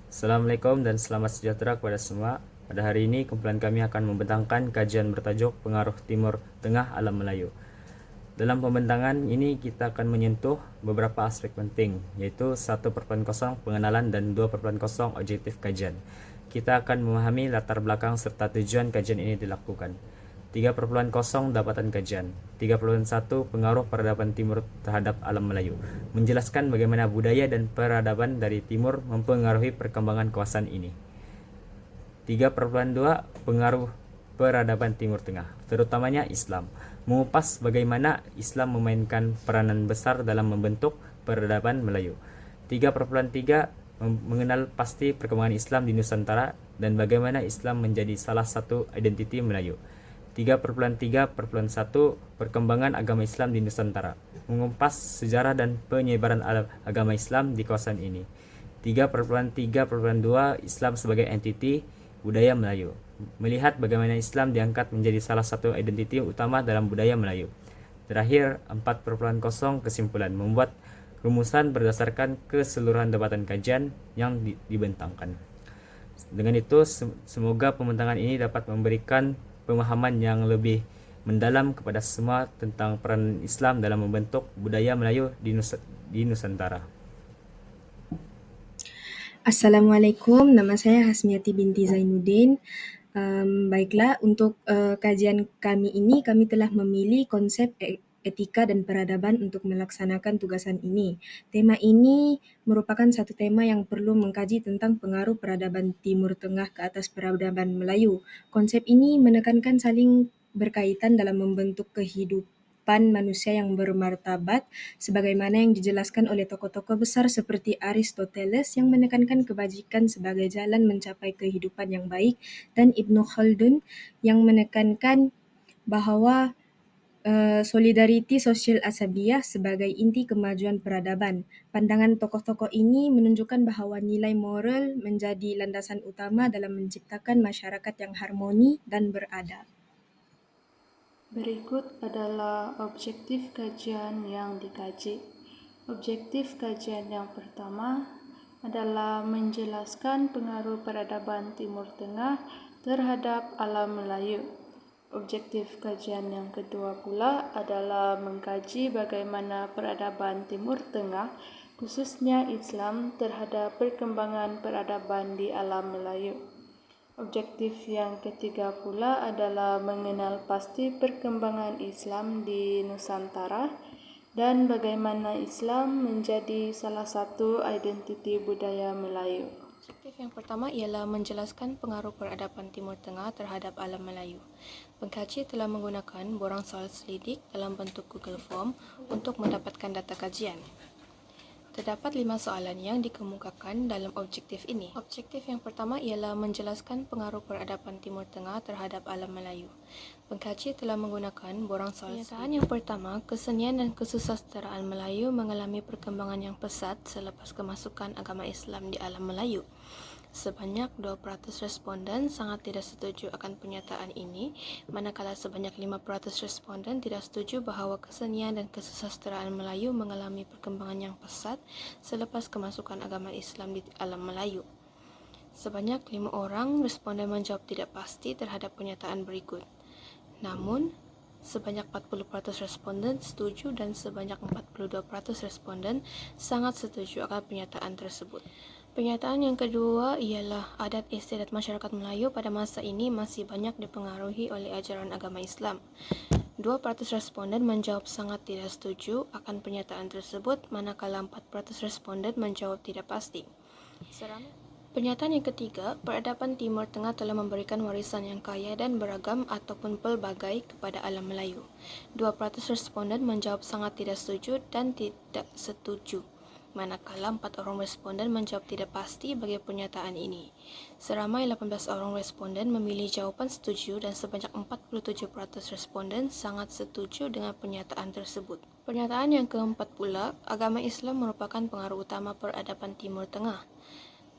Assalamualaikum dan selamat sejahtera kepada semua. Pada hari ini, kumpulan kami akan membentangkan kajian bertajuk Pengaruh Timur Tengah Alam Melayu. Dalam pembentangan ini, kita akan menyentuh beberapa aspek penting, yaitu 1.0 pengenalan dan 2.0 objektif kajian. Kita akan memahami latar belakang serta tujuan kajian ini dilakukan. 3.0 dapatan kajian. 3.1 pengaruh peradaban timur terhadap alam Melayu, menjelaskan bagaimana budaya dan peradaban dari timur mempengaruhi perkembangan kawasan ini. 3.2 pengaruh peradaban timur tengah, terutamanya Islam, mengupas bagaimana Islam memainkan peranan besar dalam membentuk peradaban Melayu. 3.3 mengenal pasti perkembangan Islam di Nusantara dan bagaimana Islam menjadi salah satu identiti Melayu. 3.3.1 perkembangan agama Islam di Nusantara, mengumpas sejarah dan penyebaran agama Islam di kawasan ini. 3.3.2 Islam sebagai entiti budaya Melayu, melihat bagaimana Islam diangkat menjadi salah satu identiti utama dalam budaya Melayu. Terakhir, 4.0 kesimpulan, membuat rumusan berdasarkan keseluruhan dapatan kajian yang dibentangkan. Dengan itu, semoga pembentangan ini dapat memberikan pemahaman yang lebih mendalam kepada semua tentang peran Islam dalam membentuk budaya Melayu di Nusantara. Assalamualaikum, nama saya Hasmiati binti Zainuddin. Baiklah, untuk kajian kami ini, kami telah memilih konsep etika dan peradaban untuk melaksanakan tugasan ini. Tema ini merupakan satu tema yang perlu mengkaji tentang pengaruh peradaban Timur Tengah ke atas peradaban Melayu. Konsep ini menekankan saling berkaitan dalam membentuk kehidupan manusia yang bermartabat, sebagaimana yang dijelaskan oleh tokoh-tokoh besar seperti Aristoteles yang menekankan kebajikan sebagai jalan mencapai kehidupan yang baik, dan Ibnu Khaldun yang menekankan bahawa solidariti sosial asabiyah sebagai inti kemajuan peradaban. Pandangan tokoh-tokoh ini menunjukkan bahawa nilai moral menjadi landasan utama dalam menciptakan masyarakat yang harmoni dan beradab. Berikut adalah objektif kajian yang dikaji. Objektif kajian yang pertama adalah menjelaskan pengaruh peradaban Timur Tengah terhadap alam Melayu. Objektif kajian yang kedua pula adalah mengkaji bagaimana peradaban Timur Tengah, khususnya Islam, terhadap perkembangan peradaban di alam Melayu. Objektif yang ketiga pula adalah mengenal pasti perkembangan Islam di Nusantara dan bagaimana Islam menjadi salah satu identiti budaya Melayu. Objektif yang pertama ialah menjelaskan pengaruh peradaban Timur Tengah terhadap alam Melayu. Pengkaji telah menggunakan borang soal selidik dalam bentuk Google Form untuk mendapatkan data kajian. Terdapat 5 soalan yang dikemukakan dalam objektif ini. Objektif yang pertama ialah menjelaskan pengaruh peradaban Timur Tengah terhadap alam Melayu. Pengkaji telah menggunakan borang soal. Pernyataan yang pertama, kesenian dan kesusasteraan Melayu mengalami perkembangan yang pesat selepas kemasukan agama Islam di alam Melayu. Sebanyak 2% responden sangat tidak setuju akan pernyataan ini, manakala sebanyak 5% responden tidak setuju bahawa kesenian dan kesusasteraan Melayu mengalami perkembangan yang pesat selepas kemasukan agama Islam di alam Melayu. Sebanyak 5 orang responden menjawab tidak pasti terhadap pernyataan berikut. Namun, sebanyak 40% responden setuju dan sebanyak 42% responden sangat setuju akan pernyataan tersebut. Pernyataan yang kedua ialah adat istiadat masyarakat Melayu pada masa ini masih banyak dipengaruhi oleh ajaran agama Islam. 2% responden menjawab sangat tidak setuju akan pernyataan tersebut, manakala 4% responden menjawab tidak pasti. Pernyataan yang ketiga, peradaban Timur Tengah telah memberikan warisan yang kaya dan beragam ataupun pelbagai kepada alam Melayu. 2% responden menjawab sangat tidak setuju dan tidak setuju, manakala 4 orang responden menjawab tidak pasti bagi pernyataan ini. Seramai 18 orang responden memilih jawapan setuju dan sebanyak 47% responden sangat setuju dengan pernyataan tersebut. Pernyataan yang keempat pula, agama Islam merupakan pengaruh utama peradaban Timur Tengah.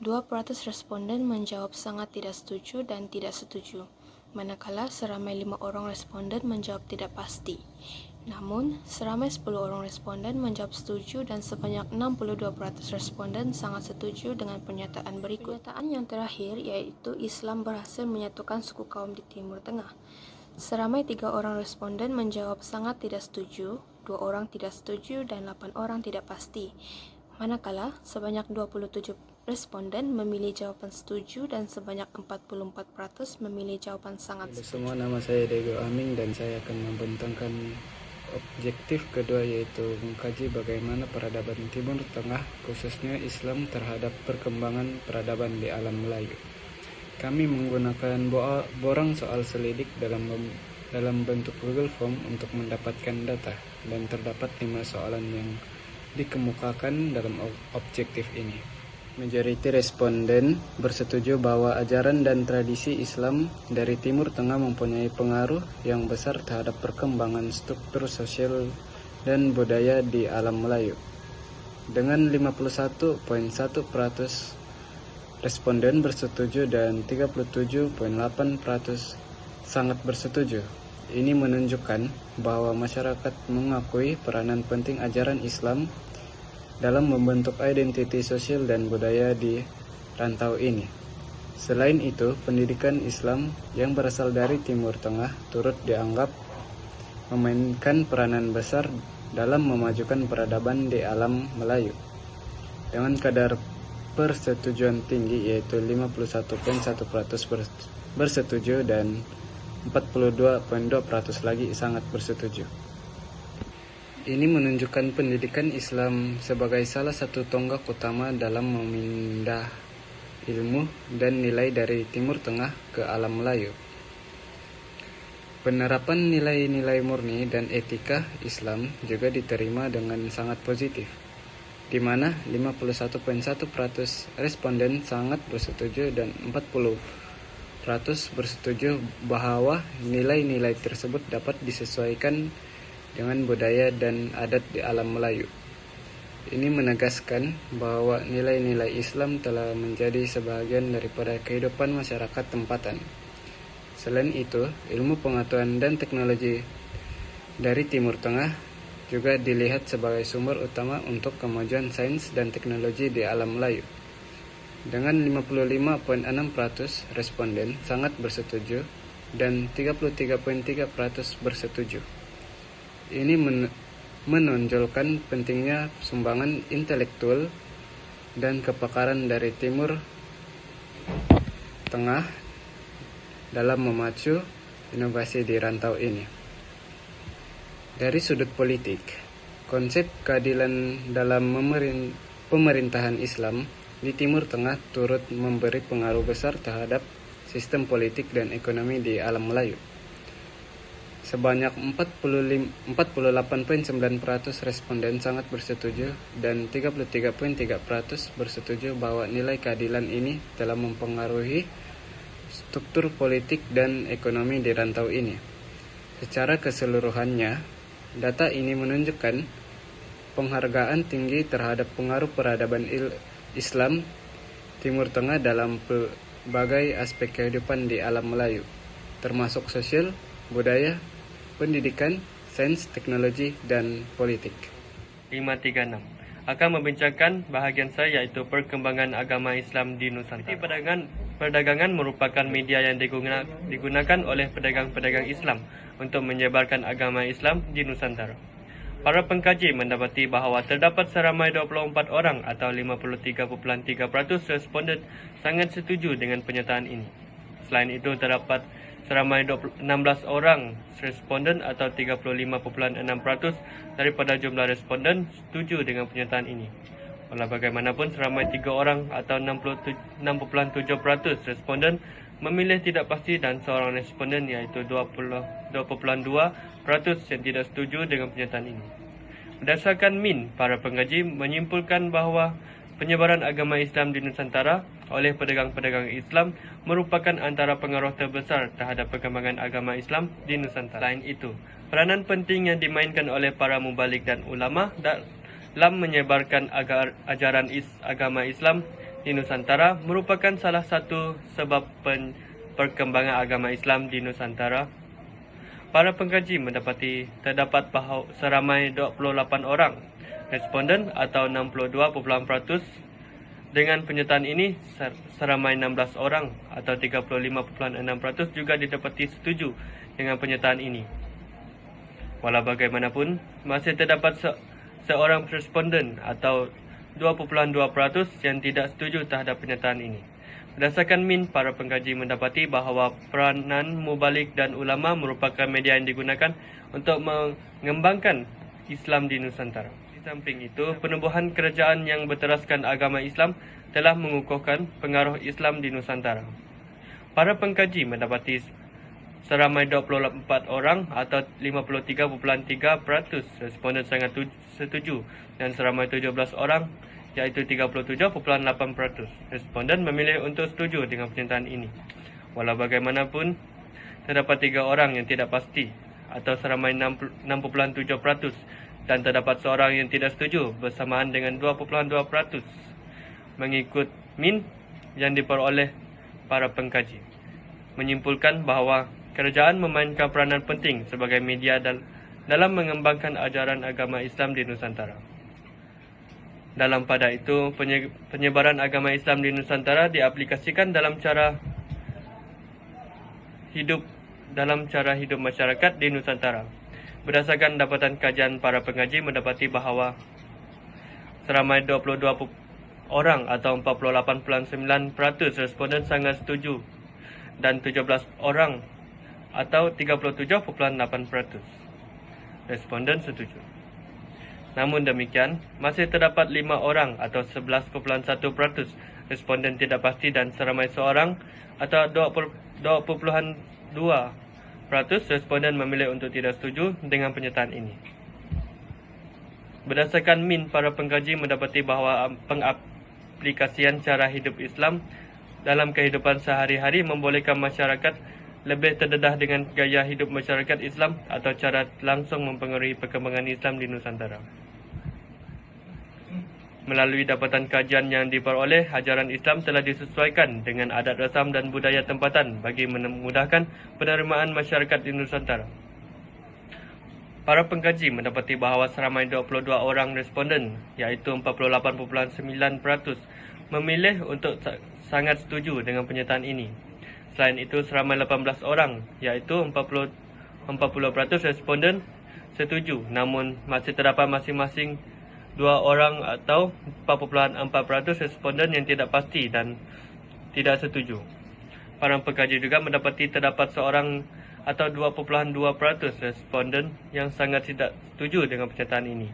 2% responden menjawab sangat tidak setuju dan tidak setuju, manakala seramai 5 orang responden menjawab tidak pasti. Namun, seramai 10 orang responden menjawab setuju dan sebanyak 62% responden sangat setuju dengan pernyataan berikut. Pernyataan yang terakhir iaitu Islam berhasil menyatukan suku kaum di Timur Tengah. Seramai 3 orang responden menjawab sangat tidak setuju, 2 orang tidak setuju dan 8 orang tidak pasti. Manakala sebanyak 27 responden memilih jawapan setuju dan sebanyak 44% memilih jawapan sangat Halo setuju. semua, nama saya Diego Aming dan saya akan membentangkan objektif kedua, yaitu mengkaji bagaimana peradaban Timur Tengah khususnya Islam terhadap perkembangan peradaban di alam Melayu. Kami menggunakan borang soal selidik dalam bentuk Google Form untuk mendapatkan data, dan terdapat 5 soalan yang dikemukakan dalam objektif ini. Majoriti responden bersetuju bahwa ajaran dan tradisi Islam dari Timur Tengah mempunyai pengaruh yang besar terhadap perkembangan struktur sosial dan budaya di alam Melayu. Dengan 51,1% responden bersetuju dan 37,8% sangat bersetuju. Ini menunjukkan bahwa masyarakat mengakui peranan penting ajaran Islam dalam membentuk identitas sosial dan budaya di rantau ini. Selain itu, pendidikan Islam yang berasal dari Timur Tengah turut dianggap memainkan peranan besar dalam memajukan peradaban di alam Melayu. Dengan kadar persetujuan tinggi yaitu 51,1% bersetuju dan 42,2% lagi sangat bersetuju. Ini menunjukkan pendidikan Islam sebagai salah satu tonggak utama dalam memindah ilmu dan nilai dari Timur Tengah ke alam Melayu. Penerapan nilai-nilai murni dan etika Islam juga diterima dengan sangat positif, di mana 51,1% responden sangat bersetuju dan 40% bersetuju bahwa nilai-nilai tersebut dapat disesuaikan dengan budaya dan adat di alam Melayu. Ini menegaskan bahwa nilai-nilai Islam telah menjadi sebahagian daripada kehidupan masyarakat tempatan. Selain itu, ilmu pengetahuan dan teknologi dari Timur Tengah juga dilihat sebagai sumber utama untuk kemajuan sains dan teknologi di alam Melayu. Dengan 55,6% responden sangat bersetuju dan 33,3% bersetuju. Ini menonjolkan pentingnya sumbangan intelektual dan kepakaran dari Timur Tengah dalam memacu inovasi di rantau ini. Dari sudut politik, konsep keadilan dalam pemerintahan Islam di Timur Tengah turut memberi pengaruh besar terhadap sistem politik dan ekonomi di alam Melayu. Sebanyak 48,9% responden sangat bersetuju dan 33,3% bersetuju bahwa nilai keadilan ini telah mempengaruhi struktur politik dan ekonomi di rantau ini. Secara keseluruhannya, data ini menunjukkan penghargaan tinggi terhadap pengaruh peradaban Islam Timur Tengah dalam berbagai aspek kehidupan di alam Melayu, termasuk sosial, budaya, pendidikan, sains, teknologi, dan politik. 536 akan membincangkan bahagian saya, yaitu perkembangan agama Islam di Nusantara. Perdagangan merupakan media yang digunakan oleh pedagang-pedagang Islam untuk menyebarkan agama Islam di Nusantara. Para pengkaji mendapati bahawa terdapat seramai 24 orang atau 53,3% responden sangat setuju dengan pernyataan ini. Selain itu, terdapat seramai 16 orang responden atau 35,6% daripada jumlah responden setuju dengan pernyataan ini. Walau bagaimanapun, seramai 3 orang atau 66,7% responden memilih tidak pasti dan seorang responden iaitu 2,2% yang tidak setuju dengan pernyataan ini. Berdasarkan MIN, para pengkaji menyimpulkan bahawa penyebaran agama Islam di Nusantara oleh pedagang-pedagang Islam merupakan antara pengaruh terbesar terhadap perkembangan agama Islam di Nusantara. Selain itu, peranan penting yang dimainkan oleh para mubalik dan ulama dalam menyebarkan ajaran agama Islam di Nusantara merupakan salah satu sebab perkembangan agama Islam di Nusantara. Para pengkaji mendapati terdapat seramai 28 orang responden atau 62%. Dengan penyertaan ini, seramai 16 orang atau 35.6% juga didapati setuju dengan penyertaan ini. Walau bagaimanapun, masih terdapat seorang responden atau 2.2% yang tidak setuju terhadap penyertaan ini. Berdasarkan min, para pengkaji mendapati bahawa peranan mubalik dan ulama merupakan media yang digunakan untuk mengembangkan Islam di Nusantara. Di samping itu, penubuhan kerajaan yang berteraskan agama Islam telah mengukuhkan pengaruh Islam di Nusantara. Para pengkaji mendapati seramai 24 orang atau 53.3% responden sangat setuju dan seramai 17 orang iaitu 37.8% responden memilih untuk setuju dengan pernyataan ini. Walau bagaimanapun, terdapat 3 orang yang tidak pasti atau seramai 6.7% dan terdapat seorang yang tidak setuju bersamaan dengan 2.2% mengikut min yang diperoleh para pengkaji. Menyimpulkan bahawa kerajaan memainkan peranan penting sebagai media dalam mengembangkan ajaran agama Islam di Nusantara. Dalam pada itu, penyebaran agama Islam di Nusantara diaplikasikan dalam cara hidup masyarakat di Nusantara. Berdasarkan dapatan kajian para pengaji mendapati bahawa seramai 22 orang atau 48.9% responden sangat setuju dan 17 orang atau 37.8% responden setuju. Namun demikian, masih terdapat 5 orang atau 11.1% responden tidak pasti dan seramai seorang atau 2.2% responden memilih untuk tidak setuju dengan pernyataan ini. Berdasarkan min, para pengkaji mendapati bahawa pengaplikasian cara hidup Islam dalam kehidupan sehari-hari membolehkan masyarakat lebih terdedah dengan gaya hidup masyarakat Islam atau cara langsung mempengaruhi perkembangan Islam di Nusantara. Melalui dapatan kajian yang diperoleh, ajaran Islam telah disesuaikan dengan adat rasam dan budaya tempatan bagi memudahkan penerimaan masyarakat di Nusantara. Para pengkaji mendapati bahawa seramai 22 orang responden, iaitu 48.9%, memilih untuk sangat setuju dengan pernyataan ini. Selain itu, seramai 18 orang, iaitu 40% responden setuju, namun masih terdapat masing-masing 2 orang atau 4.4% responden yang tidak pasti dan tidak setuju. Para pengkaji juga mendapati terdapat seorang atau 2.2% responden yang sangat tidak setuju dengan pernyataan ini.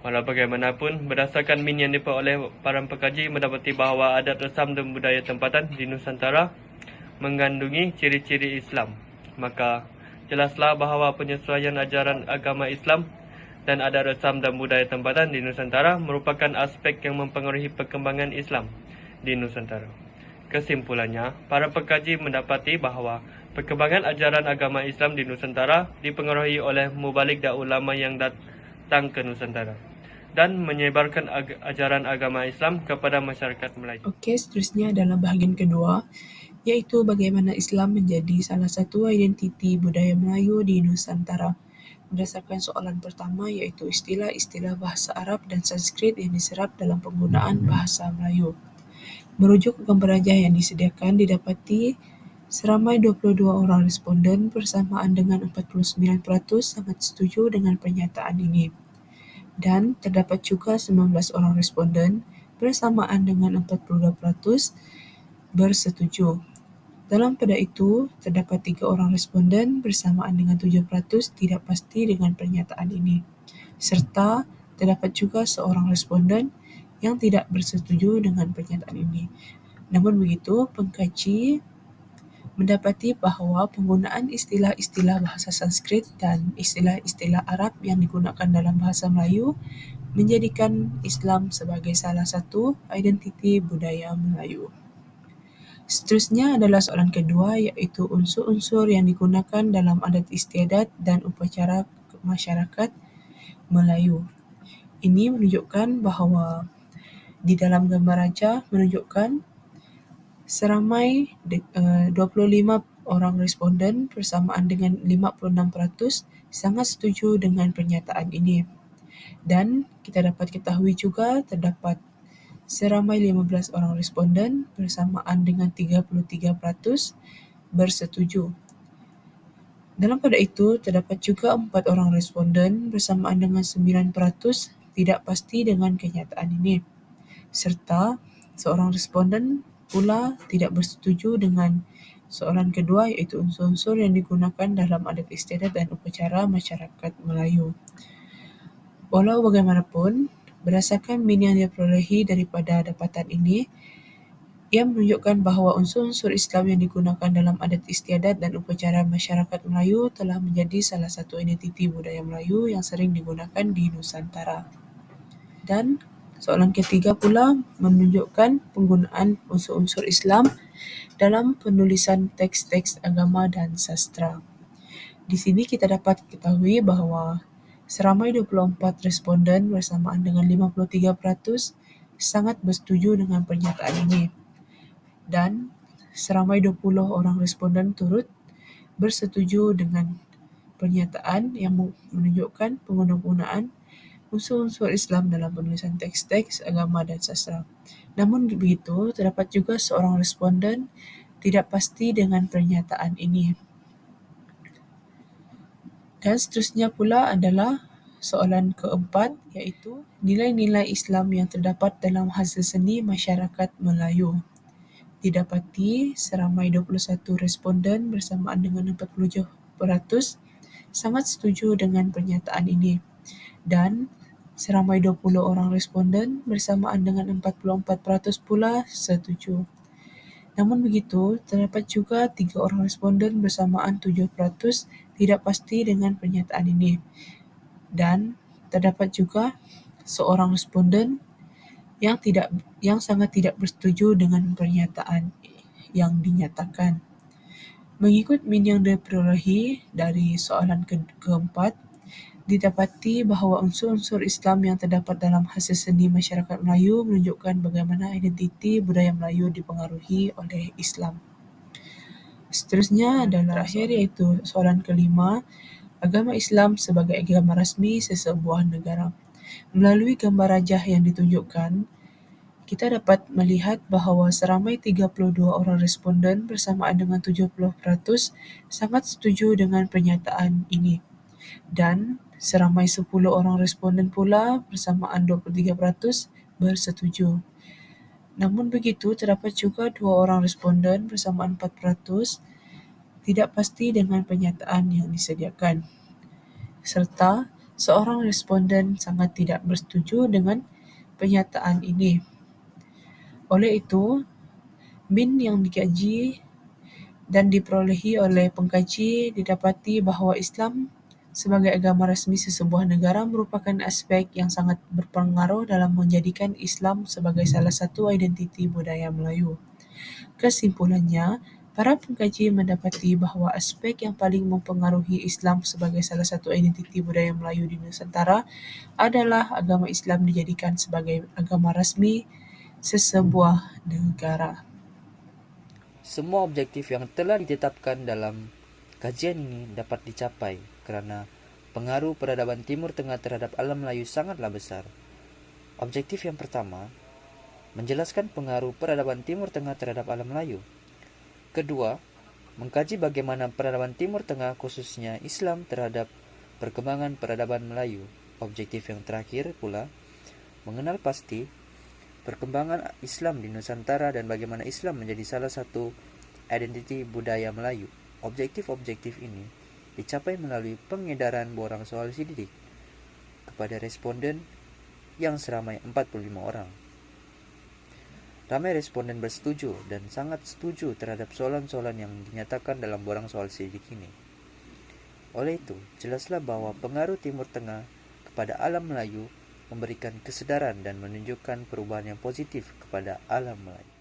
Walau bagaimanapun, berdasarkan min yang diperoleh para pengkaji mendapati bahawa adat resam dan budaya tempatan di Nusantara mengandungi ciri-ciri Islam. Maka jelaslah bahawa penyesuaian ajaran agama Islam dan adat resam dan budaya tempatan di Nusantara merupakan aspek yang mempengaruhi perkembangan Islam di Nusantara. Kesimpulannya, para pengkaji mendapati bahawa perkembangan ajaran agama Islam di Nusantara dipengaruhi oleh mubalik dan ulama yang datang ke Nusantara dan menyebarkan ajaran agama Islam kepada masyarakat Melayu. Okey, seterusnya adalah bahagian kedua, iaitu bagaimana Islam menjadi salah satu identiti budaya Melayu di Nusantara. Berdasarkan soalan pertama, iaitu istilah-istilah bahasa Arab dan Sanskrit yang diserap dalam penggunaan bahasa Melayu. Merujuk gambar rajah yang disediakan, didapati seramai 22 orang responden bersamaan dengan 49% sangat setuju dengan pernyataan ini. Dan terdapat juga 19 orang responden bersamaan dengan 42% bersetuju. Dalam pada itu, terdapat 3 orang responden bersamaan dengan 7% tidak pasti dengan pernyataan ini. Serta terdapat juga seorang responden yang tidak bersetuju dengan pernyataan ini. Namun begitu, pengkaji mendapati bahawa penggunaan istilah-istilah bahasa Sanskrit dan istilah-istilah Arab yang digunakan dalam bahasa Melayu menjadikan Islam sebagai salah satu identiti budaya Melayu. Seterusnya adalah soalan kedua, iaitu unsur-unsur yang digunakan dalam adat istiadat dan upacara masyarakat Melayu. Ini menunjukkan bahawa di dalam gambar rajah menunjukkan seramai 25 orang responden bersamaan dengan 56% sangat setuju dengan pernyataan ini. Dan kita dapat ketahui juga terdapat seramai 15 orang responden bersamaan dengan 33% bersetuju. Dalam pada itu, terdapat juga 4 orang responden bersamaan dengan 9% tidak pasti dengan kenyataan ini. Serta seorang responden pula tidak bersetuju dengan soalan kedua, iaitu unsur-unsur yang digunakan dalam adat istiadat dan upacara masyarakat Melayu. Walau bagaimanapun, berdasarkan min yang diperolehi daripada dapatan ini, ia menunjukkan bahawa unsur-unsur Islam yang digunakan dalam adat istiadat dan upacara masyarakat Melayu telah menjadi salah satu identiti budaya Melayu yang sering digunakan di Nusantara. Dan soalan ketiga pula menunjukkan penggunaan unsur-unsur Islam dalam penulisan teks-teks agama dan sastra. Di sini kita dapat ketahui bahawa seramai 24 responden bersamaan dengan 53% sangat bersetuju dengan pernyataan ini. Dan seramai 20 orang responden turut bersetuju dengan pernyataan yang menunjukkan penggunaan unsur-unsur Islam dalam penulisan teks-teks agama dan sastra. Namun begitu, terdapat juga seorang responden tidak pasti dengan pernyataan ini. Dan seterusnya pula adalah soalan keempat, iaitu nilai-nilai Islam yang terdapat dalam hasil seni masyarakat Melayu. Didapati seramai 21 responden bersamaan dengan 47% sangat setuju dengan pernyataan ini. Dan seramai 20 orang responden bersamaan dengan 44% pula setuju. Namun begitu, terdapat juga 3 orang responden bersamaan 7% tidak pasti dengan pernyataan ini. Dan terdapat juga seorang responden yang sangat tidak bersetuju dengan pernyataan yang dinyatakan. Mengikut min yang diperolehi dari soalan keempat, didapati bahawa unsur-unsur Islam yang terdapat dalam hasil seni masyarakat Melayu menunjukkan bagaimana identiti budaya Melayu dipengaruhi oleh Islam. Seterusnya adalah terakhir, iaitu soalan kelima, agama Islam sebagai agama rasmi sesebuah negara. Melalui gambar rajah yang ditunjukkan, kita dapat melihat bahawa seramai 32 orang responden bersamaan dengan 70% sangat setuju dengan pernyataan ini. Dan seramai 10 orang responden pula bersamaan 23% bersetuju. Namun begitu, terdapat juga 2 orang responden bersamaan 4% tidak pasti dengan pernyataan yang disediakan. Serta seorang responden sangat tidak bersetuju dengan pernyataan ini. Oleh itu, min yang dikaji dan diperolehi oleh pengkaji didapati bahawa Islam sebagai agama rasmi sesebuah negara merupakan aspek yang sangat berpengaruh dalam menjadikan Islam sebagai salah satu identiti budaya Melayu. Kesimpulannya, para pengkaji mendapati bahawa aspek yang paling mempengaruhi Islam sebagai salah satu identiti budaya Melayu di Nusantara adalah agama Islam dijadikan sebagai agama rasmi sesebuah negara. Semua objektif yang telah ditetapkan dalam kajian ini dapat dicapai kerana pengaruh peradaban Timur Tengah terhadap alam Melayu sangatlah besar. Objektif yang pertama, menjelaskan pengaruh peradaban Timur Tengah terhadap alam Melayu. Kedua, mengkaji bagaimana peradaban Timur Tengah khususnya Islam terhadap perkembangan peradaban Melayu. Objektif yang terakhir pula, mengenal pasti perkembangan Islam di Nusantara dan bagaimana Islam menjadi salah satu identiti budaya Melayu. Objektif-objektif ini dicapai melalui pengedaran borang soal sidik kepada responden yang seramai 45 orang. Ramai responden bersetuju dan sangat setuju terhadap soalan-soalan yang dinyatakan dalam borang soal sidik ini. Oleh itu, jelaslah bahawa pengaruh Timur Tengah kepada alam Melayu memberikan kesedaran dan menunjukkan perubahan yang positif kepada alam Melayu.